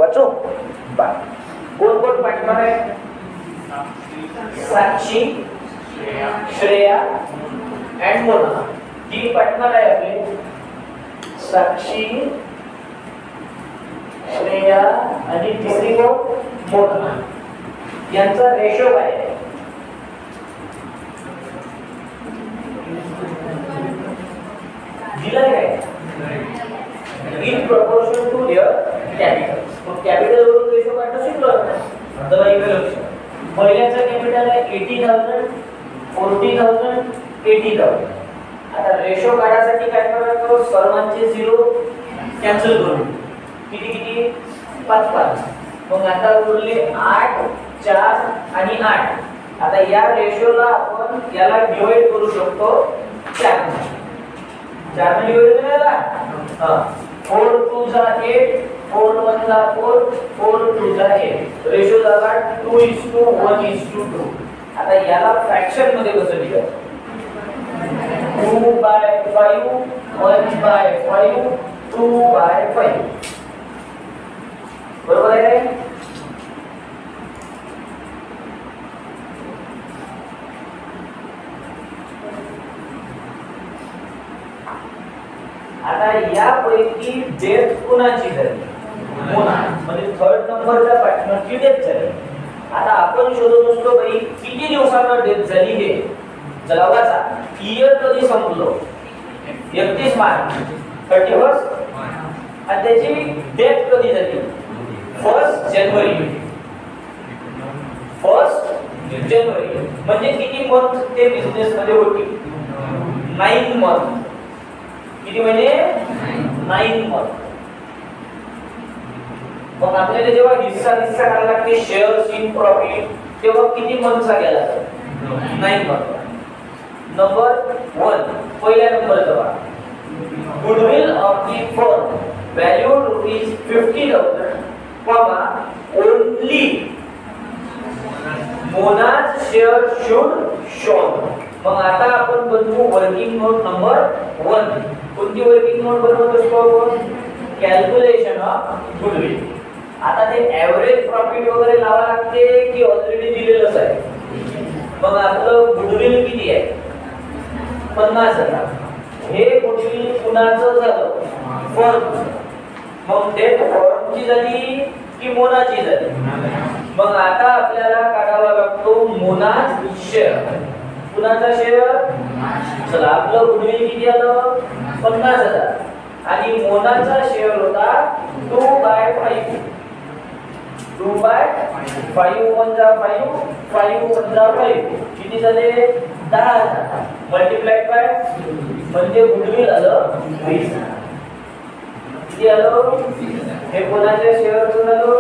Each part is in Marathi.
वाचो बा कोण कोण पार्टनर आहे साक्षी श्रेया अँड मोना ही पार्टनर आहे आपले साक्षी श्रेया आणि तिसरी कोण मोना यांचा रेशो काय आहे दिलाय काय in proportion to their capital मग कॅपिटल वरून रेशो काढणं शिकलो आता इकडे लक्ष पहिल्याचा कॅपिटल आहे 80,000 40,000 80,000 आता रेशो काढायसाठी काय करायचं सर्वांचे 0 कॅन्सल करू किती किती 5 5 मग आता उरले 8 4 आणि 8 आता या रेशोला आपण याला डिवाइड करू शकतो 4 ने डिवाइड करायला हां 4 2 जा 8 4 1 जा 4 4 2 जा 8 रेशो झाला 2:1:2 आता याला फ्रॅक्शन मध्ये कसं लिहायचं 2/5 1/5 2/5 बरोबर आहे आता यापैकी डेथ कोणाची झाली मोना म्हणजे थर्ड नंबरच्या पार्टनरची डेथ झाली आता आपण शोधत असतो भाई किती दिवसांना डेथ झाली हे चला वाचा इयर कधी संपलो 31 मार्च 31 आणि त्याची डेथ कधी झाली 1 जानेवारी 1 जानेवारी म्हणजे किती मंथ ते बिझनेस मध्ये होती 9 मंथ किती महिने 9 मंथ मग आपल्याला जेव्हा हिस्सा करायला लागते शेअर्स इन प्रॉफिट तेव्हा किती मंथचा गेला 9 मंथ नंबर 1 पहिल्या नंबरचा बघा goodwill of the firm valued ₹50,000 comma only Mona's share should shown मग आता आपण बनवू वर्किंग नोट नंबर 1 कोणती वर्किंग नोट बनवत असतो आपण कॅल्क्युलेशन ऑफ गुडविल आता ते एव्हरेज प्रॉफिट वगैरे लावा लागते की ऑलरेडी दिलेलंच आहे मग आपलं गुडविल किती आहे 50,000 हे गुडविल कुणाचं झालं फर्म मग डेट फर्मची झाली की मोनाची झाली मग आता आपल्याला काढावा लागतो मोनाज शेअर कुणाचा शेअर चला आपलं गुडविल किती आलं 50,000 आणि मोनाचा शेअर होता 2/5 2/5 1 जा 5 5 1 जा 5 किती झाले 10,000 मल्टिप्लाइड बाय म्हणजे गुडविल आलं 20 किती आलं हे कोणाच्या शेअरचं झालं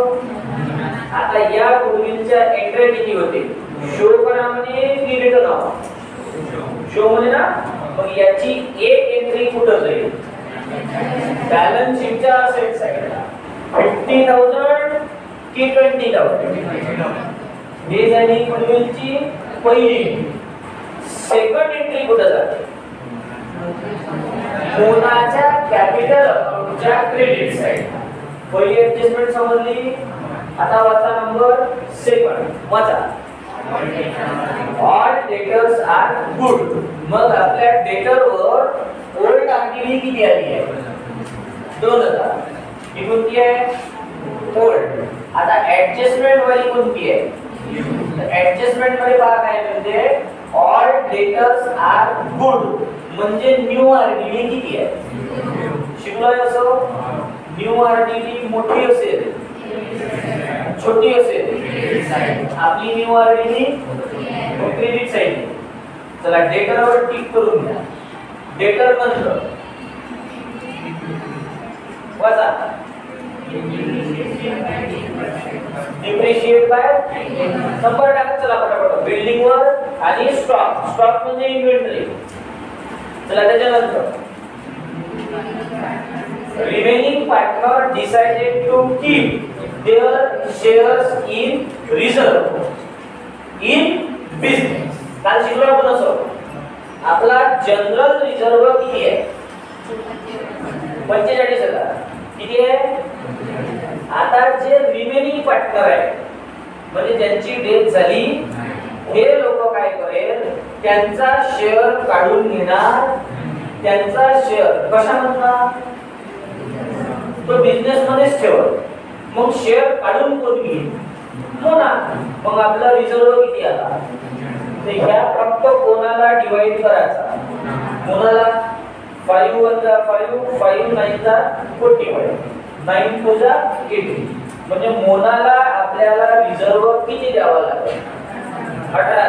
आता या गुडविलच्या एंट्री किती होते शो करा म्हणजे की रिटर्न ऑफ शो म्हणजे ना मग याची एक एंट्री कुठं जाईल बॅलन्स शीटच्या असेट साइडला 50,000 की 20,000 हे झाली गुडविलची पहिली सेकंड एंट्री कुठं जाते मोनाच्या कॅपिटल अकाउंटच्या क्रेडिट साइड पहिली ऍडजस्टमेंट समजली आता वाचा नंबर सेकंड वाचा ऑल डेटर्स आर गुड मग आपल्या डेटर वर ओल्ड आरटीव्ही किती आली आहे 2000 ही कोणती आहे ओल्ड आता ऍडजस्टमेंट वाली कोणती आहे ऍडजस्टमेंट मध्ये पहा काय म्हणजे ऑल डेटर्स आर गुड म्हणजे न्यू आरटीव्ही किती आहे शिकलोय असं न्यू आरटीव्ही मोठी असेल छोटी असेल आपली न्यू आरटीव्ही क्रेडिट साइड चला डेटर वर टिक करून घ्या डेटर बंद वाचा डिप्रिशिएट बाय नंबर टाका चला पटापट बिल्डिंग वर आणि स्टॉक स्टॉक म्हणजे इन्व्हेंटरी चला त्याच्यानंतर remaining partner decided to keep their shares in reserve in business काल शिकलो आपण असं आपला जनरल रिझर्व किती आहे 45,000 किती आहे आता जे रिमेनिंग पार्टनर आहे म्हणजे ज्यांची डेथ झाली हे लोक काय करेल, त्यांचा शेअर काढून घेणार. त्यांचा शेअर कशामधला, तो बिझनेस मध्येच ठेवल. मग शेअर काढून कोण घेईल, मोना. मग आपला रिझर्व किती आला, तर ह्या फक्त कोणाला डिवाइड करायचा, मोनाला. 5 वजा 5 5 9 चा 45 9 2 जा 80. म्हणजे मोनाला आपल्याला रिझर्व किती द्यावा लागेल, 18.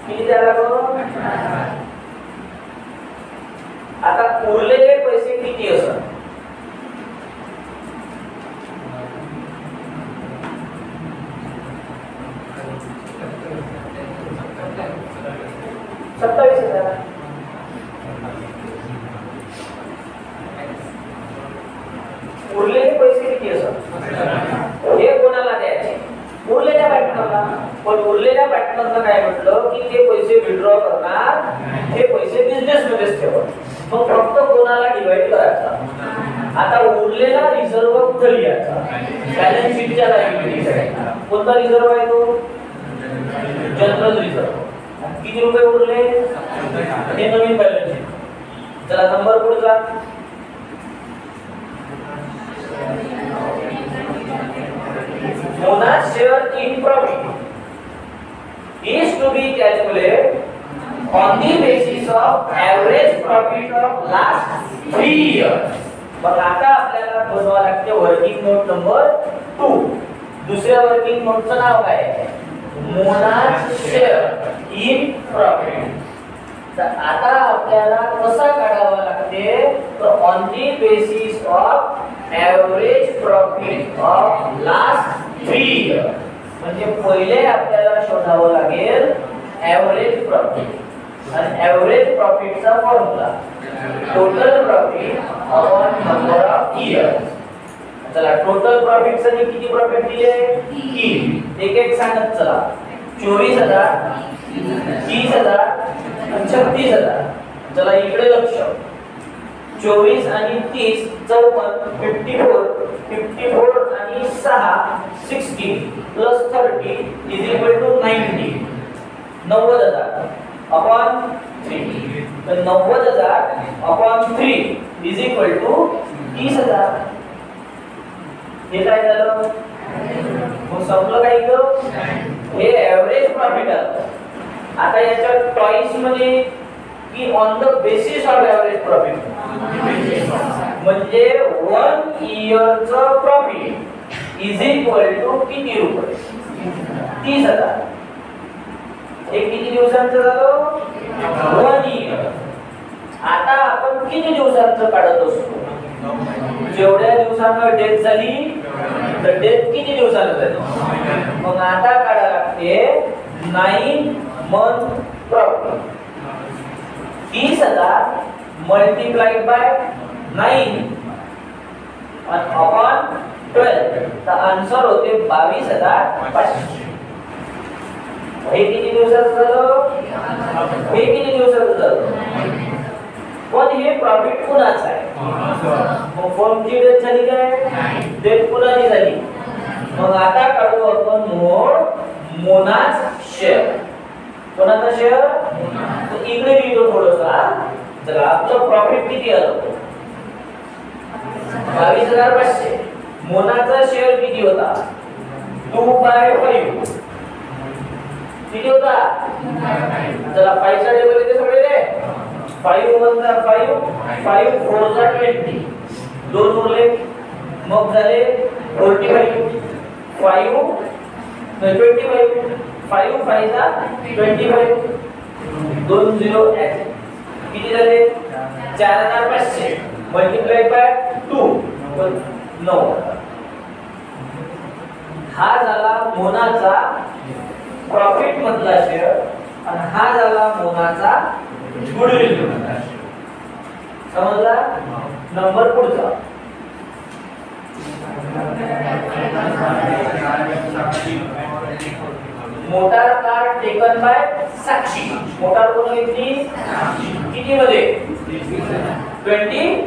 किती द्यावा लागेल. आता उरलेले पैसे किती असतात, उरलेले पैसे किती असतात हे कोणाला द्यायचे, उरलेल्या पार्टनरला. पण उरलेल्या पार्टनरला काय म्हटलं की ते पैसे विथड्रॉ करणार, हे पैसे बिझनेस मध्येच ठेवत. मग फक्त कोणाला डिवाइड करायचा. आता उरलेला रिझर्व कुठे लिहायचा, बॅलन्स शीटच्या लायबिलिटीकडे. कोणता रिझर्व आहे तो, जनरल रिझर्व. किती रुपये उरले, हे नवीन बॅलन्स शीट. चला नंबर पुढचा. Mona's share in profit is to be calculated on the basis of average profit of last 3 years. मग आता आपल्याला बनवावं लागते वर्किंग नोट नंबर 2. दुसऱ्या वर्किंग नोटचं नाव काय आहे, Mona's share in profit. तर आता आपल्याला कसा काढावा लागते, तर on the basis of average profit of last 3 year. म्हणजे पहिले आपल्याला शोधावं लागेल एव्हरेज प्रॉफिट. आणि एव्हरेज प्रॉफिटचा formula total profit upon number of years. चला टोटल प्रॉफिट साठी किती प्रॉफिट दिले, 3. एक एक सांगत चला. 24,000, 30,000, 36,000. चला इकडे लक्ष. 24 आणि 30 54, 54 आणि 6 60 plus 30 is equal to 90. 90,000 upon 3. तर 90,000 अपॉन 3 इज इक्वल टू 30,000. हे काय झालं, मग संपलं काय इथं, हे एव्हरेज प्रॉफिट आलं. आता याच्या चॉईस मध्ये की on the basis of average profit, म्हणजे 1 इयरचं प्रॉफिट इज इक्वल टू किती रुपये, 30,000. हे किती दिवसांचं झालं, 1 इयर. आता आपण किती दिवसांचं काढत असतो, जेवढ्या दिवसांना डेथ झाली तर डेथ किती दिवसांना झाली. मग आता काढा लागते 9 month profit. 30,000 multiplied by 9 upon 12. तर आन्सर होते 22,500. हे किती दिवसाचं झालं, हे किती दिवसाचं झालं. पण हे प्रॉफिट कुणाचं आहे, मग फर्मची डेथ झाली काय, डेथ कुणाची झाली. मग आता काढू आपण मोनाच शेअर. कोणाचा शेअर, इकडे लिहितो थोडंसा. तर आपलं प्रॉफिट किती आलं, 22,500. मोनाचा शेअर किती होता, 2/5. किती होता, चला 5 चा टेबल इथे सगळे रे. 5 1 जा 5, 5 4 जा 20. 2 उरले, मग झाले 45. 5 25, 5 5 जा 25. 2 0 ऍड. किती झाले, 4,500 मल्टीप्लाइड बाय 2 9. हा झाला मोनाचा प्रॉफिट मधला शेअर आणि हा झाला मोनाचा गुडविल मधला शेअर. समजला. नंबर पुढचा. Motor car taken by Sakshi. Motor कोण घेतली, किती मध्ये, 20,000.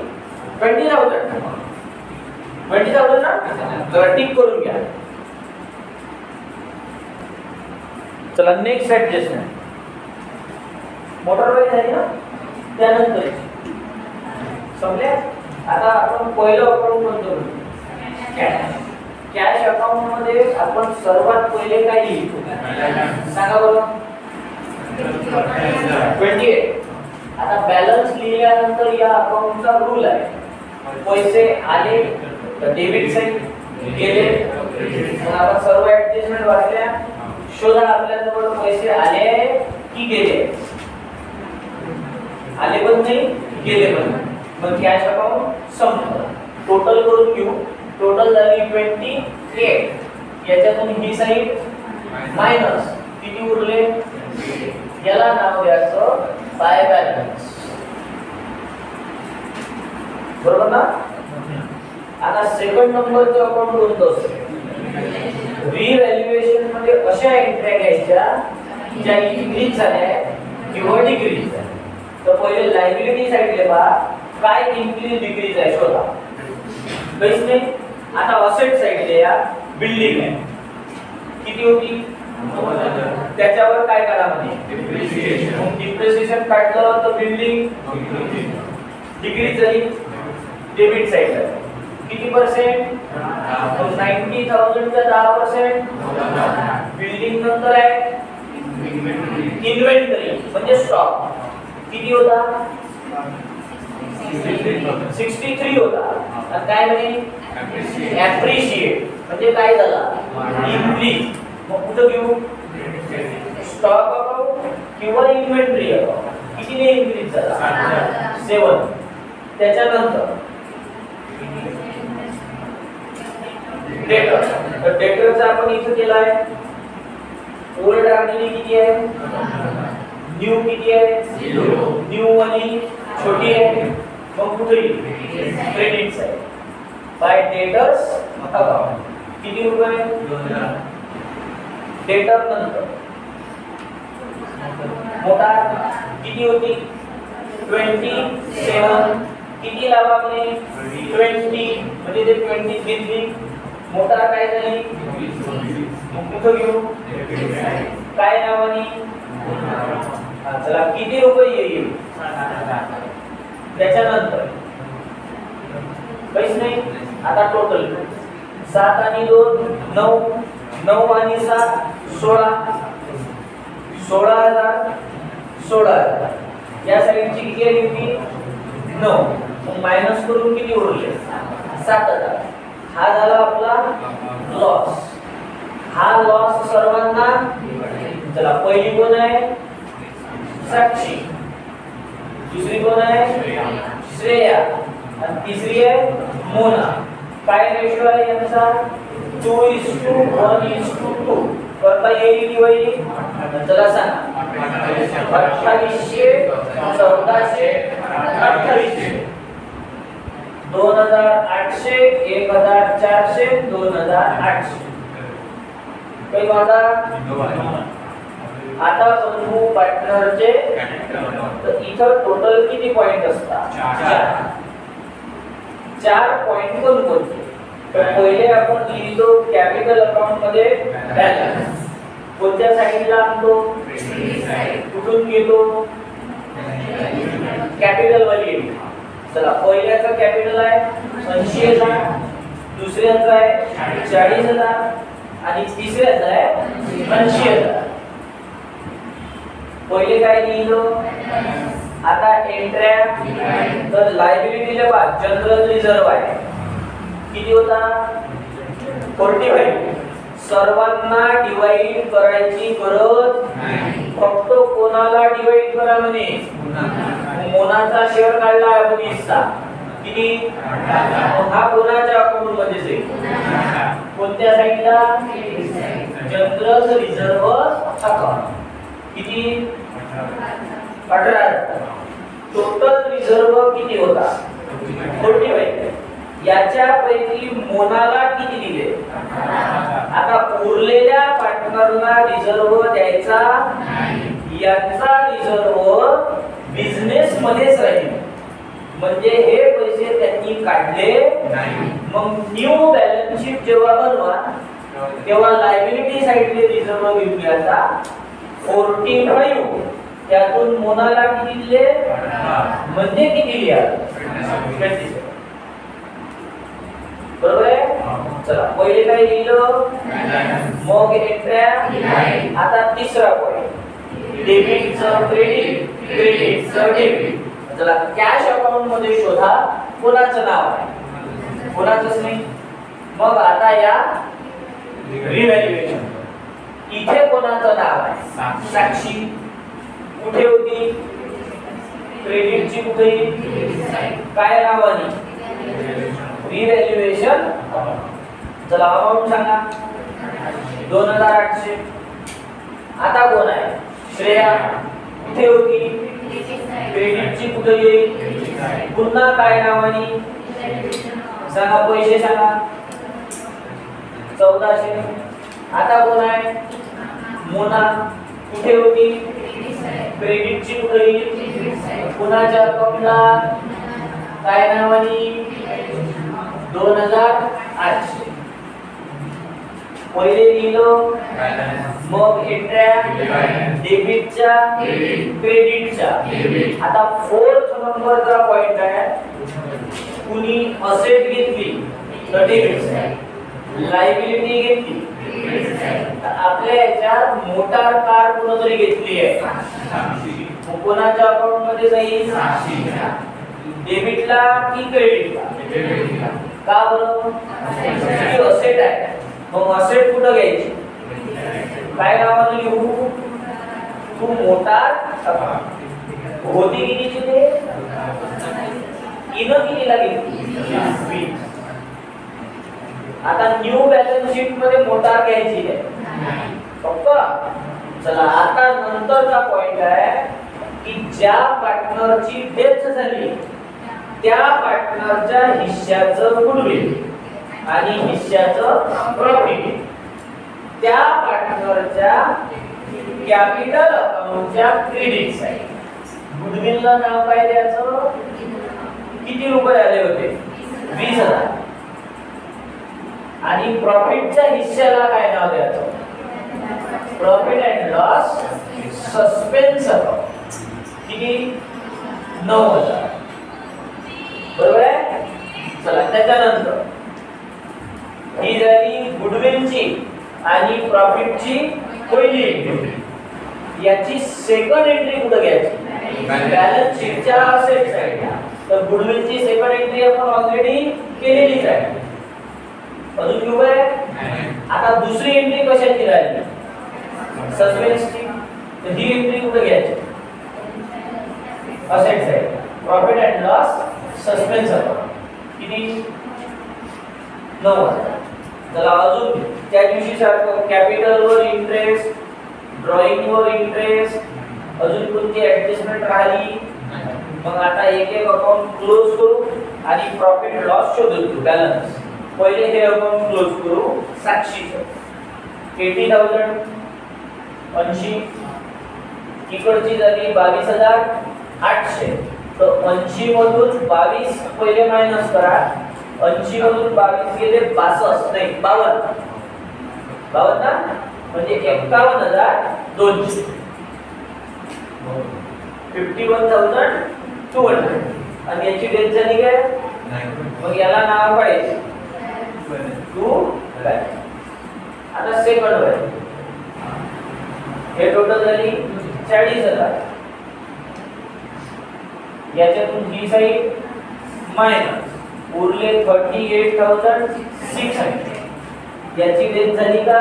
20,000 ना, तर टिक करून घ्या. चला नेक्स्ट ऍडजस्टमेंट. मोटर वाईज आहे ना, त्यानंतर समजले. आता आपण पहिलं अकाउंट म्हणतो कॅश. कॅश अकाउंट मध्ये आपण सर्वात पहिले काय लिहितो सांगा बरं. 28. आता बॅलन्स लिहिल्यानंतर या अकाउंटचा रूल आहे, पैसे आले तर डेबिट साइड, गेले. मग आपण सर्व ऍडजस्टमेंट वाचल्या. शोधा आपल्याजवळ पैसे आले की गेले. आले पण नाही, गेले पण नाही. मग कॅश अकाउंट संपलं. टोटल करून घेऊ. टोटल झाली 28. याच्यातून ही साइड मायनस किती उरले, याला नाव द्यायचं बाय बॅलन्स. बरोबर ना. आता सेकंड नंबरचं अकाउंट कोणतं असतं. रिव्हॅल्युएशन मध्ये अशा एंट्र्या घ्यायच्या ज्या इन्क्रीज झाल्या किंवा डिक्रीज झाल्या. तर पहिले लायबिलिटी साइडले पहा काय इन्क्रीज डिक्रीज आहे शोधा. काहीच नाही. आता असेट साइडले या बिल्डिंग आहे, किती होती, त्याच्यावर काय करा म्हणजे डिप्रिसिएशन काढलं तर बिल्डिंग डिक्रीज झाली. डेबिट साइड किती पर्सेंट, 90,000 चा 10%. बिल्डिंग नंतर आहे इन्व्हेंटरी म्हणजे स्टॉक, किती होता 63 होता. आणि काय म्हणे ऍप्रिशिएट म्हणजे काय झाला इन्क्रीज. मग कुठं घेऊ, स्टॉक अकाउंट किंवा इन्व्हेंटरी अकाउंट. कितीने इन्क्रीज झाला 7. त्याच्यानंतर डेटर. तर डेटरचा आपण इथे केला आहे. ओल्ड आर्टिकल किती आहे, न्यू किती आहे 0. न्यू वाली छोटी आहे. मग कुठे credit side by debtors account किती रुपये. डेटर नंतर मोठा किती होती 27. किती लावा म्हणे 20 म्हणजे ते 20 घेतली. मोठा काय झाली, मग कुठं घेऊ काय नावानी. चला किती रुपये येईल. त्याच्यानंतर काहीच नाही. आता टोटल 7 आणि 2 9, 9 आणि 7 16. 16,000 16,000. या साइडची किती आली होती 9. मग मायनस करून किती उरले 7,000. हा झाला आपला लॉस. हा लॉस सर्वांना. चला पहिली कोण आहे साक्षी, दुसरी कोण आहे श्रेया आणि तिसरी आहे मोना. काय रेशो आहे यांचा 2:1:2. करता येईल की वही. चला सांगा 2800 1400 2800. 2,800 1,400 2,800. काही वादा. आता समजू पार्टनरचे. तर इथं टोटल किती पॉइंट असतात 4 पॉइंट कोणते. तर पहिले आपण लिहितो कॅपिटल अकाउंट मध्ये बॅलन्स. कोणत्या साइडला आणतो, कुठून घेतो कॅपिटल वाली. चला पहिल्याचा कॅपिटल आहे 80,000, दुसऱ्याचा आहे 40,000 आणि तिसऱ्याचा आहे 80,000. पहिले काय लिहिलं. आता एंट्र्या. तर लायबिलिटीला पहा जनरल रिझर्व आहे किती होता 45. सर्वांना डिवाइड करायची गरज नाही. फक्त कोणाला डिवाइड करा म्हणे मोनाचा शेअर काढला आपण हिस्सा किती. हा कोणाच्या अकाउंट मध्ये जाईल, कोणत्या साइडला जनरल रिझर्व अकाउंट. किती 18,000. टोटल रिझर्व किती होता 45. याच्यापैकी मोनाला किती दिले. आता उरलेल्या पार्टनरला रिझर्व द्यायचा. याचा रिझर्व बिझनेस मध्येच राहील म्हणजे हे पैसे त्यांनी काढले मग न्यू बॅलन्स शीट जेव्हा बनवा तेव्हा लायबिलिटी साइडले रिझर्व घेऊया. 45 त्यातून मोनाला किती दिले म्हणजे किती लिहा 27. बरोबर आहे. चला पहिले काय लिहिलं मग एंट्र्या. आता तिसरा पॉइंट डेबिटचं क्रेडिट क्रेडिटचं डेबिट. चला कॅश अकाउंट मध्ये शोधा कोणाचं नाव आहे कोणाचंच नाही. मग आता या रिव्हॅल्युएशन इथे कोणाचं नाव आहे साक्षी. कुठे होती क्रेडिटची कुठे काय नावाने रिव्हॅल्युएशन. चला अमाउंट सांगा 2800. आता कोण आहे श्रेया कुठे होती क्रेडिटची कुठे येईल पुन्हा काय नावाने सांगा पैसे सांगा 1400. आता कोण आहे मोना कुठे होती क्रेडिटची कुठे येईल कुणाच्या अकाउंटला काय नावाने 2800. पहिले लिहिलं मग एंट्र्या डेबिटच्या क्रेडिटच्या. आता 4th नंबरचा पॉइंट आहे कुणी असेट घेतली तर डेबिट लायबिलिटी घेतली. आपल्या याच्यात मोटार कार कोणतरी घेतली आहे कोणाच्या अकाउंट मध्ये जाईल डेबिटला की क्रेडिटला. का बरं असेट आहे. मग असेट कुठं घ्यायची काय नावाने लिहू तू मोटार होती कितीची ते इनो कितीला घेतली. आता न्यू बॅलन्स शीट मध्ये मोटार घ्यायची आहे पक्का. चला आता नंतरचा पॉइंट आहे की ज्या पार्टनरची डेथ झाली त्या पार्टनरच्या हिश्श्याचं गुडविल आणि हिश्श्याचं प्रॉफिट त्या पार्टनरच्या कॅपिटल अकाउंटच्या क्रेडिट साइड. गुडविलला नाव काय द्यायचं किती रुपये आले होते 20,000 आणि प्रॉफिटच्या हिश्श्याला काय नाव द्यायचं profit and loss suspense account किती 9,000. बरोबर आहे. चला त्याच्यानंतर ही झाली गुडविलची आणि प्रॉफिटची पहिली एंट्री. याची सेकंड एंट्री कुठे घ्यायची बॅलन्स शीटच्या असेट साइडला. तर गुडविलची सेकंड एंट्री आपण ऑलरेडी केलेलीच आहे अजून घेऊ आहे. आता दुसरी एंट्री कशाची राहिली सस्पेन्सची. तर ही एंट्री कुठे घ्यायची asset side profit and loss suspense account किती 9,000. चला अजून त्या दिवशी सारखं कॅपिटल वर इंटरेस्ट ड्रॉइंग वर इंटरेस्ट अजून कोणती ऍडजस्टमेंट राहिली. मग आता एक एक अकाउंट क्लोज करू आणि प्रॉफिट लॉस शोधू बॅलन्स. पहिले हे अकाउंट क्लोज करू साक्षीचं 80,000 80 इकडची झाली 22,800. तर 80 मधून 22 पहिले मायनस करा. 80 मधून 22 गेले 62 नाही 52 ना म्हणजे 51,200 51,200. आणि याची डेट झाली काय मग याला नाव पाहिजे टू. आता सेकंड वर हे टोटल झाली 40,000. याच्यातून ही साईड मायनस उरले 38,600. याची डेट झाली का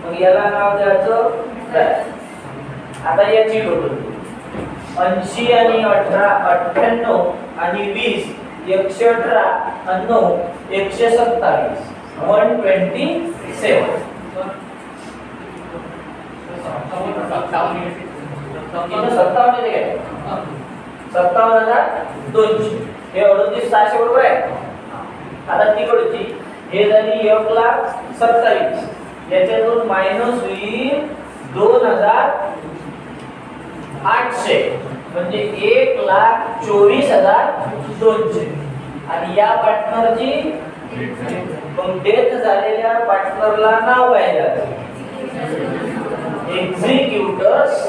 मग याला नाव द्यायचं. आता याची टोटल 80 आणि 18 98 आणि 20 118 आणि 9 127 127. 57,200 हे 38,600 बरोबर आहे. आता तिकडची हे झाली 1,27,000. याच्यातून मायनस होईल 2,800 म्हणजे 1,24,200. आणि या पार्टनरची मग डेथ झालेल्या पार्टनरला नाव काय द्यावे? एक्झिक्युटर्स